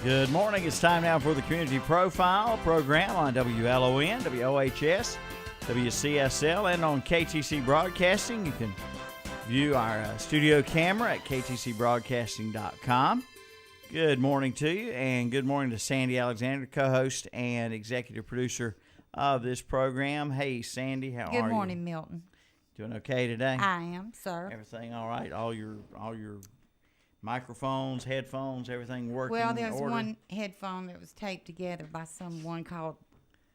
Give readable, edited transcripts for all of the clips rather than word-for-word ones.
Good morning. It's time now for the Community Profile program on WLON, WOHS, WCSL, and on KTC Broadcasting. You can view our studio camera at ktcbroadcasting.com. Good morning to you, and good morning to Sandy Alexander, co-host and executive producer of this program. Hey, Sandy, how are you? Good morning, Milton. Doing okay today? I am, sir. Everything all right? All your microphones, headphones, everything working? Well, there's order? one headphone that was taped together by someone called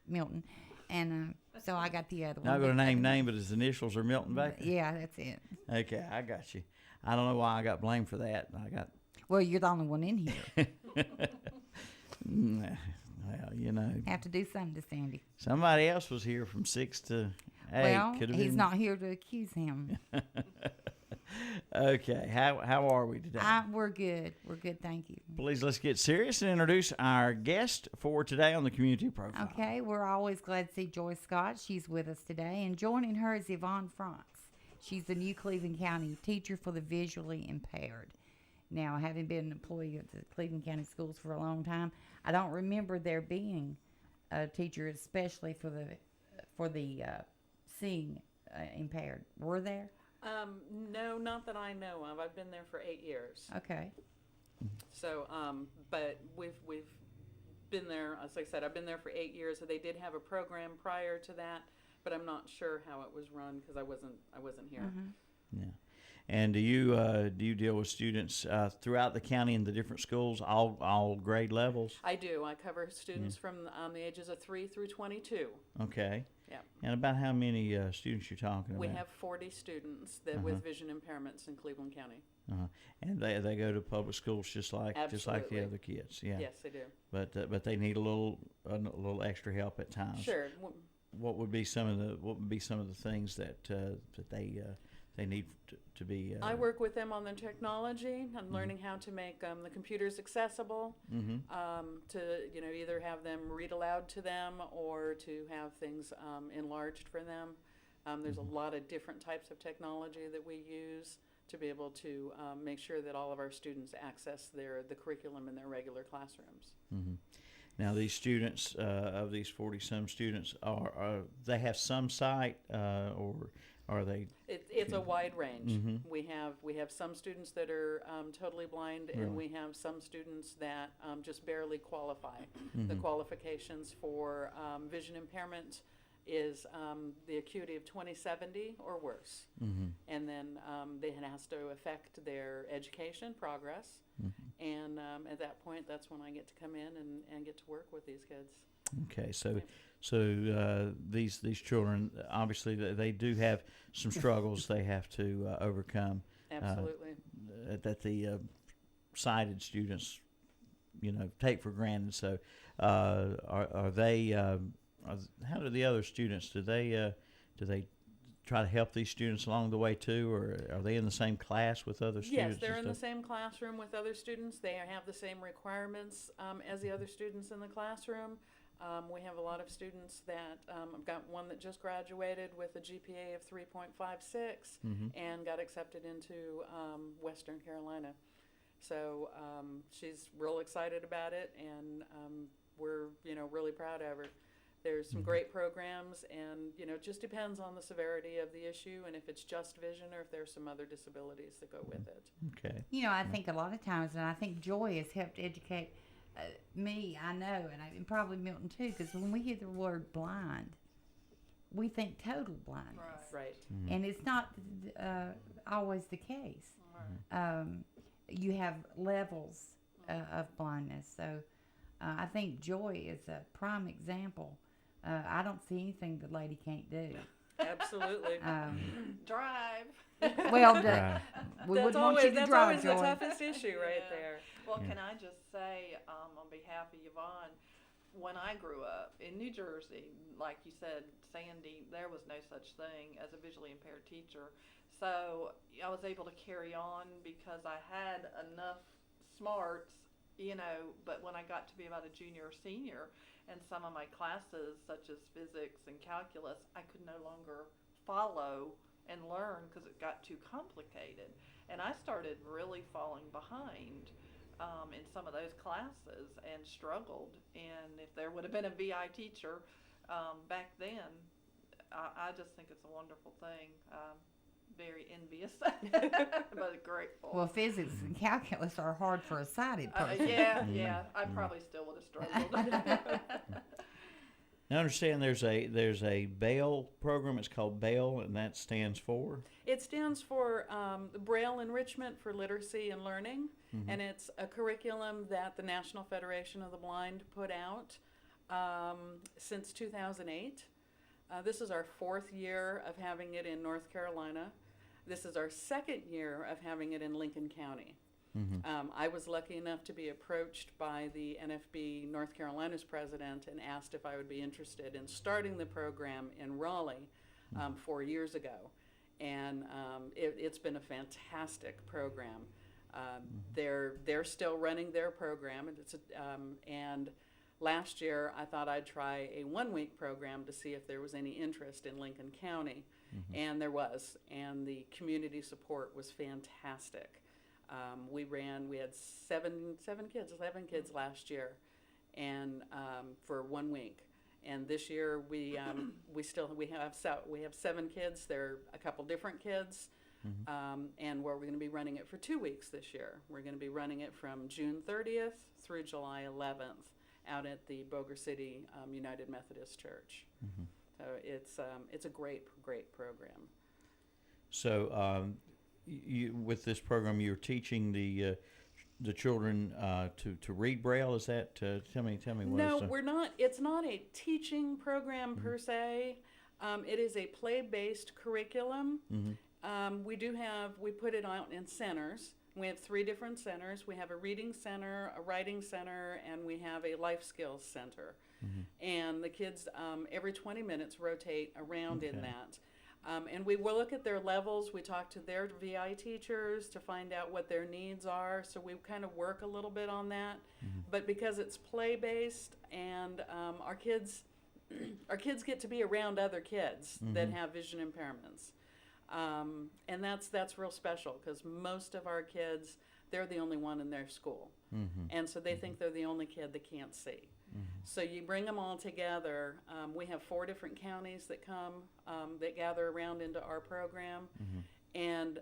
Milton, and so I got the other one. Not going to name, but his initials are Milton Baker. Yeah, that's it. Okay, I got you. I don't know why I got blamed for that. Well, you're the only one in here. Well, you know. Have to do something to Sandy. Somebody else was here from 6 to 8. Well, he's not here to accuse him. Okay, how are we today? We're good. We're good, thank you. Please, let's get serious and introduce our guest for today on the Community Profile. Okay, we're always glad to see Joy Scott. She's with us today, and joining her is Yvonne Franks. She's the new Cleveland County teacher for the visually impaired. Now, having been an employee at the Cleveland County Schools for a long time, I don't remember there being a teacher, especially for the seeing impaired. Were there? No, not that I know of. I've been there for 8 years. Okay. So, but we've been there. As I said, I've been there for 8 years. So they did have a program prior to that, but I'm not sure how it was run because I wasn't here. Mm-hmm. Yeah. And do you deal with students throughout the county in the different schools, all grade levels? I do. I cover students from the ages of 3 through 22. Okay. Yeah. And about how many students you're talking about? We have 40 students that with vision impairments in Cleveland County. And they go to public schools just like Absolutely. the other kids. Yeah. Yes, they do. But they need a little extra help at times. Sure. What would be some of the things that they need to be? I work with them on their technology and learning how to make the computers accessible. To either have them read aloud to them or to have things enlarged for them. There's a lot of different types of technology that we use to be able to make sure that all of our students access the curriculum in their regular classrooms. Now, these students, of these 40-some students, are they have some sight, or are they? It's a wide range. We have some students that are totally blind, and we have some students that just barely qualify. The qualifications for vision impairment is the acuity of 20/70 or worse, and then it has to affect their education progress. And at that point, that's when I get to come in and get to work with these kids. Okay, so these children, obviously they do have some struggles they have to overcome. Absolutely. That the sighted students, take for granted. So are they? How do the other students? Do they try to help these students along the way too, or are they in the same class with other students? Yes, they're in the same classroom with other students. They have the same requirements as the other students in the classroom. We have a lot of students that I've got one that just graduated with a GPA of 3.56 and got accepted into Western Carolina. So she's real excited about it, and we're really proud of her. There's some great programs, and it just depends on the severity of the issue and if it's just vision or if there's some other disabilities that go with it. Okay. I think a lot of times, and I think Joy has helped educate me, I know, and probably Milton too, because when we hear the word blind, we think total blindness. Right. And it's not always the case. You have levels of blindness. So I think Joy is a prime example. I don't see anything the lady can't do. Absolutely. Drive. Well, Right. we wouldn't That's want you to that's drive, always the Joy. toughest issue right Yeah. there. Well, can I just say, on behalf of Yvonne, when I grew up in New Jersey, like you said, Sandy, there was no such thing as a visually impaired teacher. So I was able to carry on because I had enough smarts, but when I got to be about a junior or senior, and some of my classes, such as physics and calculus, I could no longer follow and learn because it got too complicated. And I started really falling behind in some of those classes and struggled. And if there would have been a VI teacher back then, I just think it's a wonderful thing. Very envious, but grateful. Well, physics and calculus are hard for a sighted person. Yeah, I probably still would have struggled. Now, I understand there's a BAIL program. It's called BAIL, and that stands for? It stands for the Braille Enrichment for Literacy and Learning, and it's a curriculum that the National Federation of the Blind put out since 2008. This is our 4th year of having it in North Carolina. This is our 2nd year of having it in Lincoln County. I was lucky enough to be approached by the NFB North Carolina's president and asked if I would be interested in starting the program in Raleigh 4 years ago. And it's been a fantastic program. They're still running their program, and last year I thought I'd try a 1-week program to see if there was any interest in Lincoln County, and there was, and the community support was fantastic. We had 11 kids last year, and for 1 week. And this year we have 7 kids. They're a couple different kids, and we're going to be running it for 2 weeks this year. We're going to be running it from June 30th through July 11th out at the Boger City United Methodist Church. So it's a great program. So you, with this program, you're teaching the children to read Braille. Is that tell me what? No, we're not. It's not a teaching program per se. It is a play-based curriculum. We put it out in centers. We have 3 different centers. We have a reading center, a writing center, and we have a life skills center. And the kids every 20 minutes rotate around in that. And we will look at their levels. We talk to their VI teachers to find out what their needs are. So we kind of work a little bit on that. But because it's play-based, and our kids get to be around other kids that have vision impairments. And that's real special, because most of our kids, they're the only one in their school. And so they think they're the only kid that can't see. So you bring them all together. We have 4 different counties that come, that gather around into our program. And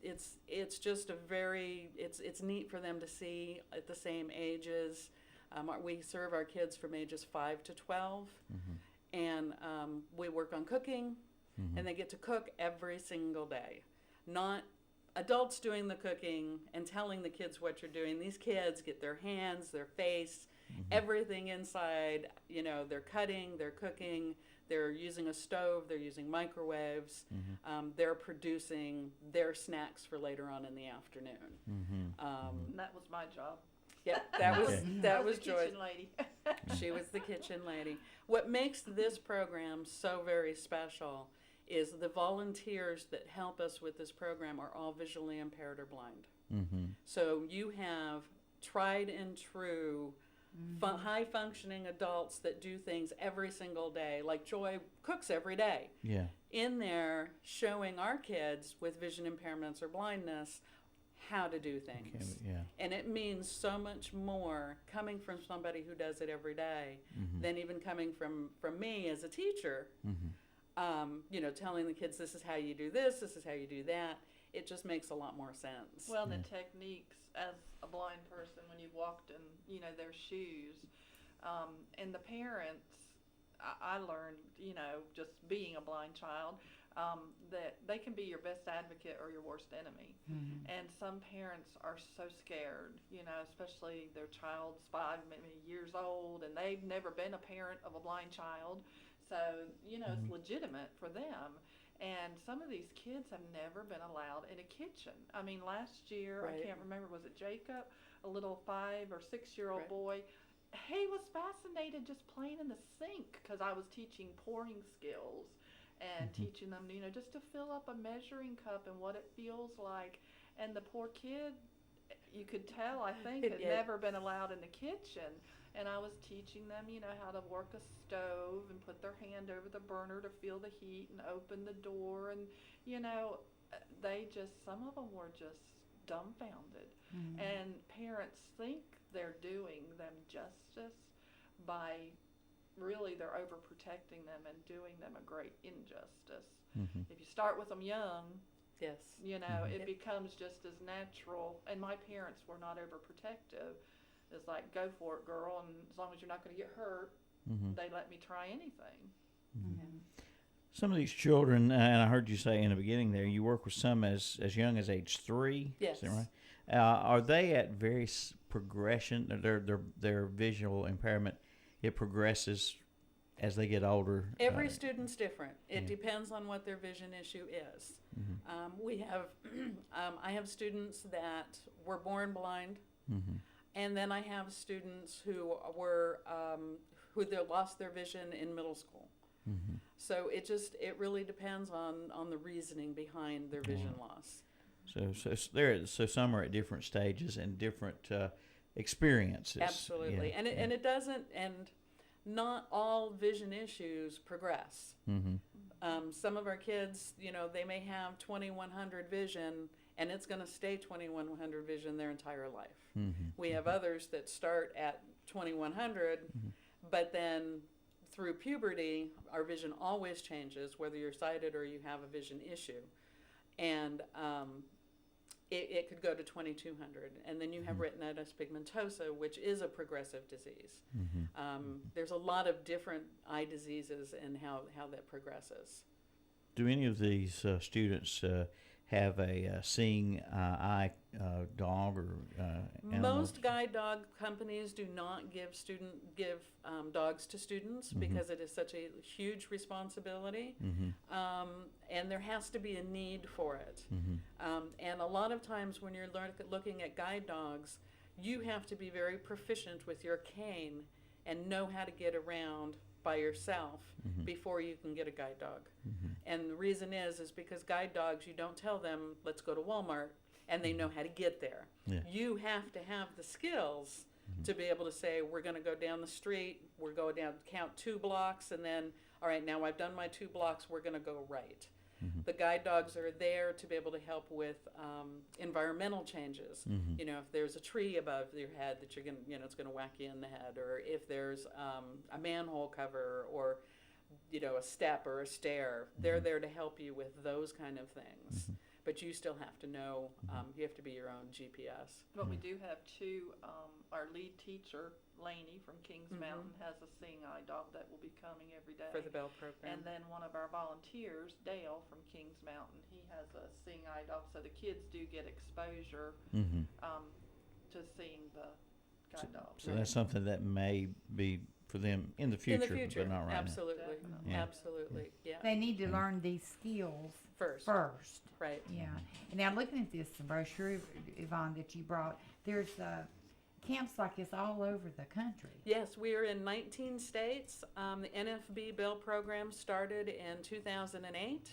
it's just it's neat for them to see at the same ages. We serve our kids from ages 5 to 12. And we work on cooking. And they get to cook every single day. Not adults doing the cooking and telling the kids what you're doing. These kids get their hands, their face, everything inside. You know, they're cutting, they're cooking, they're using a stove, they're using microwaves. They're producing their snacks for later on in the afternoon. That was my job. Yeah, that was the Joy. kitchen lady. She was the kitchen lady. What makes this program so very special is the volunteers that help us with this program are all visually impaired or blind. So you have tried and true, high-functioning adults that do things every single day, like Joy cooks every day. In there, showing our kids with vision impairments or blindness how to do things. And it means so much more coming from somebody who does it every day than even coming from me as a teacher. You know, telling the kids, this is how you do this is how you do that. It just makes a lot more sense. Well, the techniques, as a blind person, when you've walked in, you know, their shoes, and the parents, I learned, you know, just being a blind child, that they can be your best advocate or your worst enemy. And some parents are so scared, you know, especially their child's 5, maybe years old, and they've never been a parent of a blind child. So, you know, it's legitimate for them. And some of these kids have never been allowed in a kitchen. I mean, last year, I can't remember, was it Jacob, a little 5 or 6-year-old boy? He was fascinated just playing in the sink, because I was teaching pouring skills and teaching them, you know, just to fill up a measuring cup and what it feels like. And the poor kid, you could tell, I think, had never been allowed in the kitchen. And I was teaching them, you know, how to work a stove and put their hand over the burner to feel the heat and open the door. And, you know, some of them were just dumbfounded. Mhm. And parents think they're doing them justice by really they're overprotecting them and doing them a great injustice. Mhm. If you start with them young, Yes. you know, Mhm. it becomes just as natural. And my parents were not overprotective. It's like, go for it, girl, and as long as you're not going to get hurt, Mhm. they let me try anything. Mhm. Some of these children, and I heard you say in the beginning there, you work with some as young as age 3. Yes. Is that right? Are they at various progression? Their visual impairment, it progresses as they get older. Every student's different. It yeah. depends on what their vision issue is. Mhm. We have, I have students that were born blind, Mhm. and then I have students who were who they lost their vision in middle school. Mhm. So it really depends on the reasoning behind their vision loss. So some are at different stages and different experiences. Absolutely, Yeah. and it doesn't, and not all vision issues progress. Mm-hmm. Some of our kids, you know, they may have 2100 vision, and it's going to stay 2100 vision their entire life. Mm-hmm. We have others that start at 2100, but then through puberty, our vision always changes, whether you're sighted or you have a vision issue. And it could go to 2200. And then you have retinitis pigmentosa, which is a progressive disease. Mm-hmm. There's a lot of different eye diseases and how that progresses. Do any of these students have a seeing eye dog or animal? Most guide dog companies do not give dogs to students because it is such a huge responsibility, and there has to be a need for it. And a lot of times when you're looking at guide dogs, you have to be very proficient with your cane and know how to get around by yourself before you can get a guide dog. And the reason is because guide dogs, you don't tell them, let's go to Walmart, and they know how to get there. Yeah. You have to have the skills to be able to say, we're going to go down the street, we're going down, count 2 blocks, and then, all right, now I've done my 2 blocks, we're going to go right. The guide dogs are there to be able to help with environmental changes. You know, if there's a tree above your head that you're going to, you know, it's going to whack you in the head, or if there's a manhole cover, or, you know, a step or a stair, they're there to help you with those kind of things. But you still have to know, you have to be your own GPS. But we do have 2, our lead teacher, Laney from Kings Mountain, has a seeing eye dog that will be coming every day. For the Bell program. And then one of our volunteers, Dale from Kings Mountain, he has a seeing eye dog, so the kids do get exposure to seeing the guide dog. So that's something that may be for them in the future, In the future, but not right absolutely. Definitely. Yeah. Absolutely, yeah. They need to learn these skills First, first. right. Yeah. And now looking at this brochure, Yvonne, that you brought, there's camps like this all over the country. Yes, we are in 19 states. The NFB Bell program started in 2008.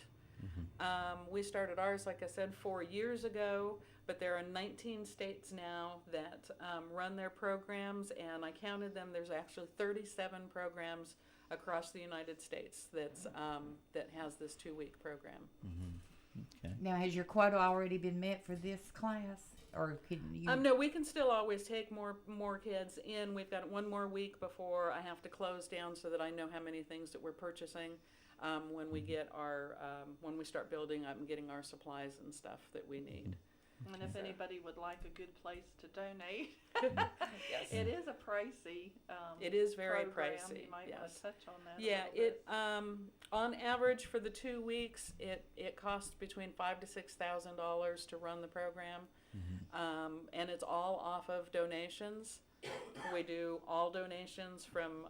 We started ours, like I said, 4 years ago, but there are 19 states now that run their programs, and I counted them. There's actually 37 programs across the United States that has this 2-week program. Okay. Now, has your quota already been met for this class? Or can you? No, we can still always take more kids in. We've got 1 more week before I have to close down so that I know how many things that we're purchasing when we get our when we start building up and getting our supplies and stuff that we need. And if anybody would like a good place to donate, Yes. it is a pricey It is very program. pricey. You might want Yes. to touch on that Yeah, a little bit. on average for the 2 weeks, it costs between $5,000 to $6,000 to run the program, and it's all off of donations. We do all donations from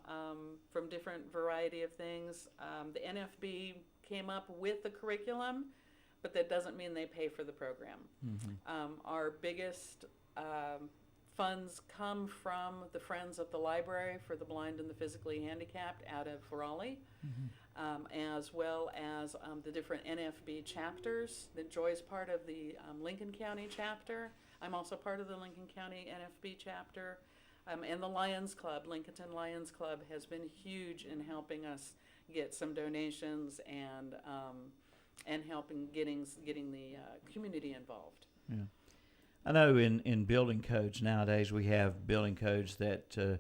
different variety of things. The NFB came up with the curriculum, but that doesn't mean they pay for the program. Our biggest funds come from the Friends of the Library for the Blind and the Physically Handicapped out of Raleigh, as well as the different NFB chapters. That Joy's part of the Lincoln County chapter. I'm also part of the Lincoln County NFB chapter. And the Lions Club, Lincolnton Lions Club, has been huge in helping us get some donations and helping getting the community involved. Yeah. I know in building codes nowadays we have building codes that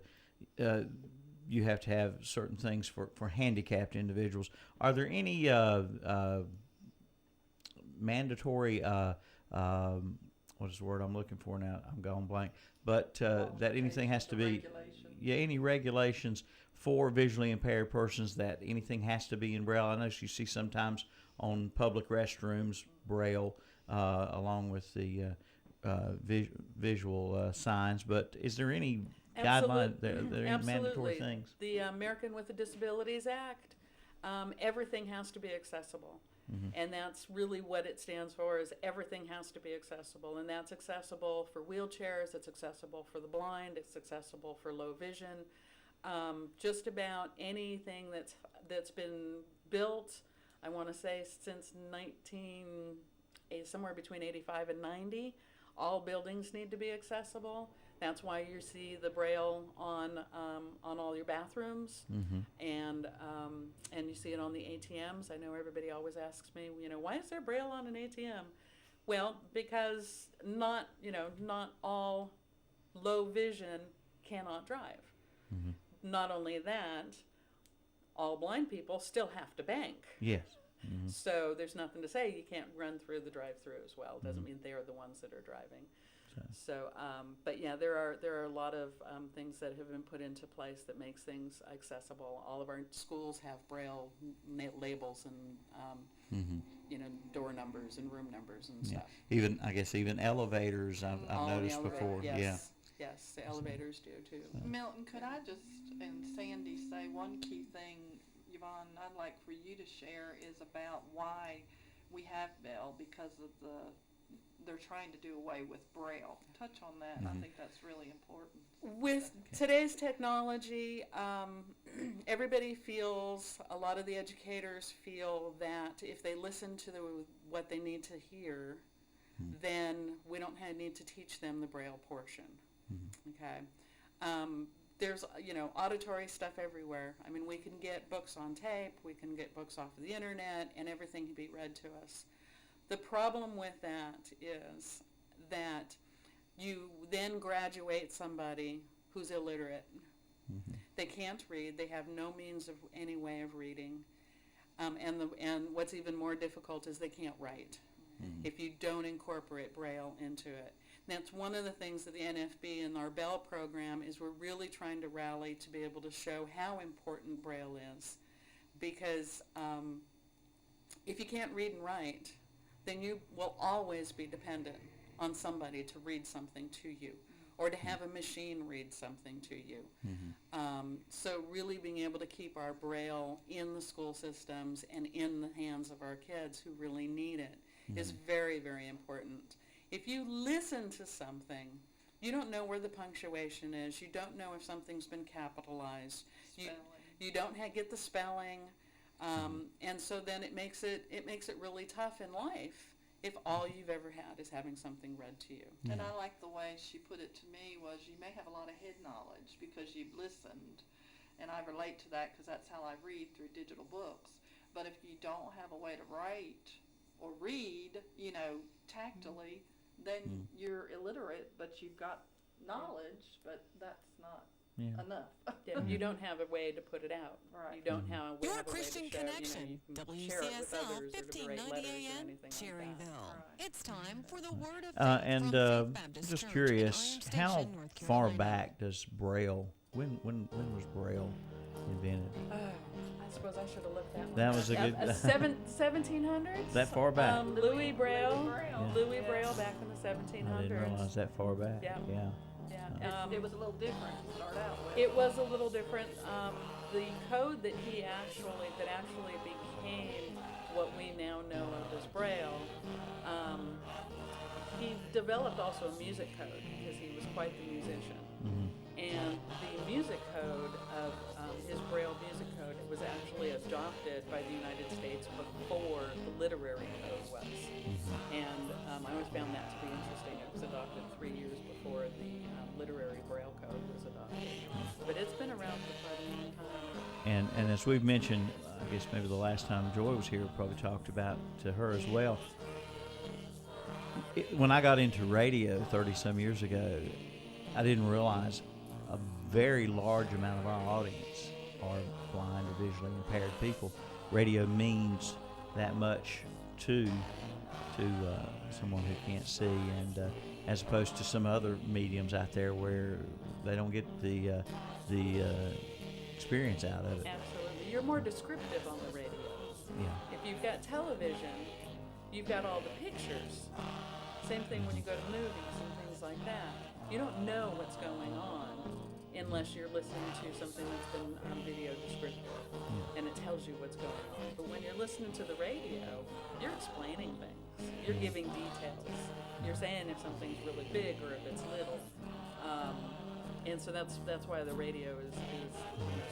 you have to have certain things for handicapped individuals. Are there any mandatory what is the word I'm looking for now? I'm going blank. But that anything has to be any regulations for visually impaired persons, that anything has to be in Braille. I know you see sometimes on public restrooms Braille along with the visual signs. But is there any guideline? There any Absolutely. mandatory things? The American with Disabilities Act, everything has to be accessible. And that's really what it stands for, is everything has to be accessible. And that's accessible for wheelchairs, it's accessible for the blind, it's accessible for low vision. Just about anything that's been built, I want to say since somewhere between 85 and 90, all buildings need to be accessible. That's why you see the Braille on all your bathrooms, and you see it on the ATMs. I know everybody always asks me, why is there Braille on an ATM? Well, because not all low vision cannot drive. Not only that, all blind people still have to bank. Yes. So there's nothing to say you can't run through the drive-through as well. Doesn't mean they're the ones that are driving. So, but yeah, there are a lot of things that have been put into place that makes things accessible. All of our schools have Braille labels and door numbers and room numbers and stuff. Even elevators I've noticed before. Yes. Yes, the elevators do too. Milton, could I just, and Sandy, say one key thing, Yvonne, I'd like for you to share is about why we have Braille, because of they're trying to do away with Braille. Touch on that. I think that's really important. With today's technology, everybody feels, a lot of the educators feel that if they listen to what they need to hear, then we don't need to teach them the Braille portion. Okay. There's, auditory stuff everywhere. I mean, we can get books on tape, we can get books off of the internet, and everything can be read to us. The problem with that is that you then graduate somebody who's illiterate. They can't read. They have no means of any way of reading. And what's even more difficult is they can't write if you don't incorporate Braille into it. And that's one of the things that the NFB and our Bell program is, we're really trying to rally to be able to show how important Braille is. Because if you can't read and write, then you will always be dependent on somebody to read something to you, or to have a machine read something to you. So really being able to keep our Braille in the school systems and in the hands of our kids who really need it is very, very important. If you listen to something, you don't know where the punctuation is. You don't know if something's been capitalized. You don't get the spelling. And so then it makes it really tough in life if all you've ever had is having something read to you. And I like the way she put it to me was, you may have a lot of head knowledge because you've listened, and I relate to that because that's how I read, through digital books. But if you don't have a way to write or read, tactily, then you're illiterate, but you've got knowledge, but that's not enough. Yeah, you don't have a way to put it out. Right. You don't have, Your a way to Christian show, Connection, you can share it with WCSL, others or to write 1590 letters or AM, anything like that. Cherryville. Right. It's time for the Word of Faith And from Faith Baptist just Church curious, in Iron how Station, North far Carolina. back does Braille? When was Braille invented? I suppose I should have looked that one That up. was a good- 1700s? That far back? Louis Braille. Yeah. Louis Braille back in the I 1700s. didn't realize that far back. Yeah. Yeah. Yeah. It was a little different to start out with. It was a little different. The code that actually became what we now know of as Braille, he developed also a music code because he was quite the musician. And the music code of his Braille music code was actually adopted by the United States before the literary code was. And I always found that to be interesting. It was adopted 3 years before the literary Braille code was adopted. But it's been around for quite a long time. And as we've mentioned, I guess maybe the last time Joy was here, we probably talked about to her as well. when I got into radio 30-some years ago, I didn't realize a very large amount of our audience are blind or visually impaired people. Radio means that much to someone who can't see, and as opposed to some other mediums out there where they don't get the experience out of it. Absolutely. You're more descriptive on the radio. Yeah. If you've got television, you've got all the pictures. Same thing when you go to movies and things like that. You don't know what's going on unless you're listening to something that's been video descriptive and it tells you what's going on. But when you're listening to the radio, you're explaining things. You're giving details. You're saying if something's really big or if it's little. And so that's why the radio is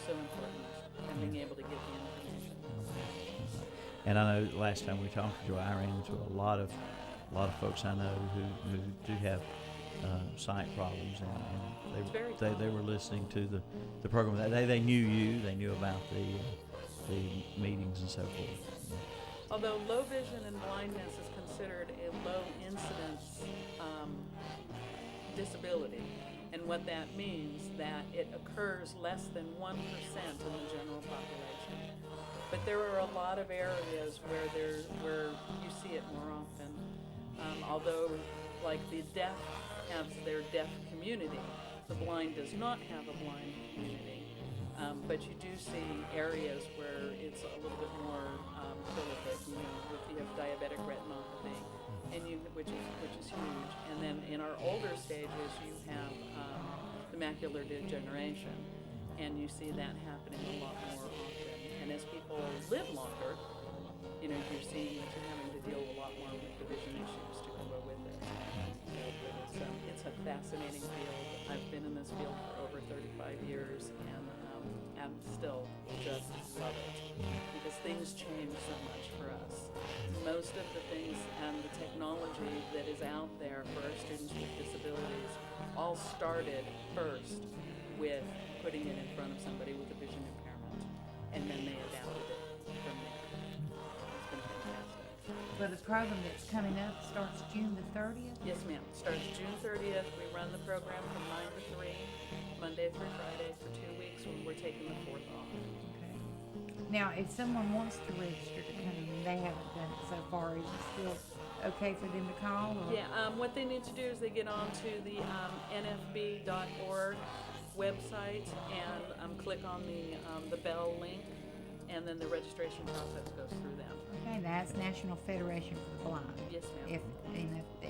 so important, and being able to get the information. And I know last time we talked to Joy, I ran into a lot of folks I know who do have sight problems, and they were listening to the program. They knew you, they knew about the meetings and so forth. Although low vision and blindness is considered a low incidence disability, and what that means that it occurs less than 1% in the general population. But there are a lot of areas where you see it more often. Although, like the deaf have their deaf community, the blind does not have a blind community. But you do see areas where it's a little bit more prolific. You know, if you have diabetic retinopathy, which is huge. And then in our older stages, you have the macular degeneration, and you see that happening a lot more often. And as people live longer, you know, you're seeing that you're having to deal a lot more with the vision issues to go with it. So it's a fascinating field. I've been in this field for over 35 years, and I'm still just love it because things change so much for us. Most of the things and the technology that is out there for our students with disabilities all started first with putting it in front of somebody with a vision impairment, and then they adapted it from there. It's been fantastic. But the program that's coming up starts June the 30th? Yes, ma'am. Starts June 30th. We run the program from 9 to 3, Monday through Friday for 2 weeks when we're taking the 4th off. Okay. Now, if someone wants to register to come in and they haven't done it so far, is it still okay for them to call? Or? Yeah, what they need to do is they get onto the nfb.org website and click on the bell link, and then the registration process goes through them. Okay, that's National Federation for the Blind. Yes, ma'am. NFB.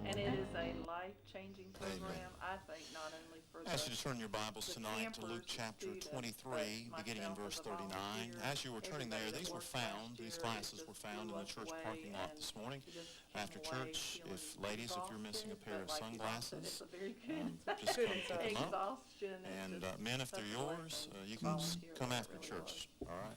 And it is a life-changing program, I think, not only for I ask you to turn your Bibles the tonight to Luke campers, chapter students, 23, but beginning in myself verse as a 39. volunteer, As you were turning there, everybody these that were worked found, last these year classes just were found in blew the us church away, parking lot and this morning. she just came After away church, feeling if ladies, if you're missing a exhausted, pair of but like you all said, sunglasses, it's a very good just come pick them up. exhaustion. And just men, if such they're a yours, blessing you to can volunteer, come it after really church. was. All right?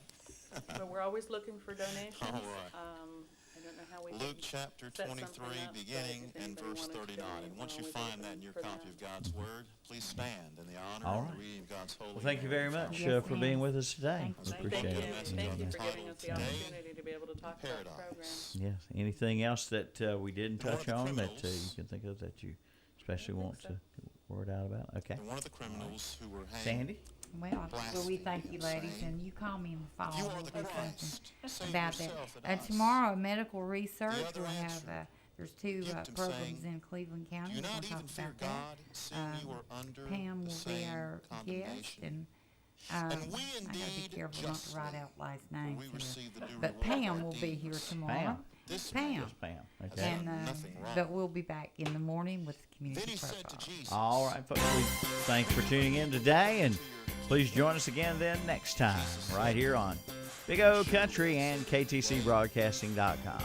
But we're always looking for donations. All right. I don't know how we Luke can chapter set something 23, up, but beginning if in anybody verse wanted to 39. donate, And once you we're always find looking that in your for copy that. of God's Word, please stand in the honor All of right. the reading of God's holy Well, thank you very word. much Yes, for ma'am. being with us today. Thank We you. appreciate Thank it. you. Thank you for giving us the Today, opportunity to be able to talk about the program. Paradise. Yes. Anything else that we didn't And one touch of the on that you criminals- can think of that you especially I want think to word out about? Okay. And one of the criminals who were hanged. Sandy? Well, we thank you, ladies, saying, and you call me in the fall. You and are we'll the do something Christ. Save about that. yourself and us. Tomorrow, medical research. The other We'll have answered, there's two rebuked him, programs saying, in Cleveland Do County. you We're not going to even talk fear about that. God, seeing you are under Pam the will be same our guest, condemnation? and And we I gotta be indeed careful not to write justly, out last for names we here. receive the due But reward of Pam our will be here deeds. tomorrow. Pam. This Pam. Yes, Pam. Okay. And, And nothing wrong. but we'll be back in the morning with Then community he said to profile. Jesus, All right, folks. Thanks for tuning in today, and please join us again then next time right here on Big O Country and KTCBroadcasting.com.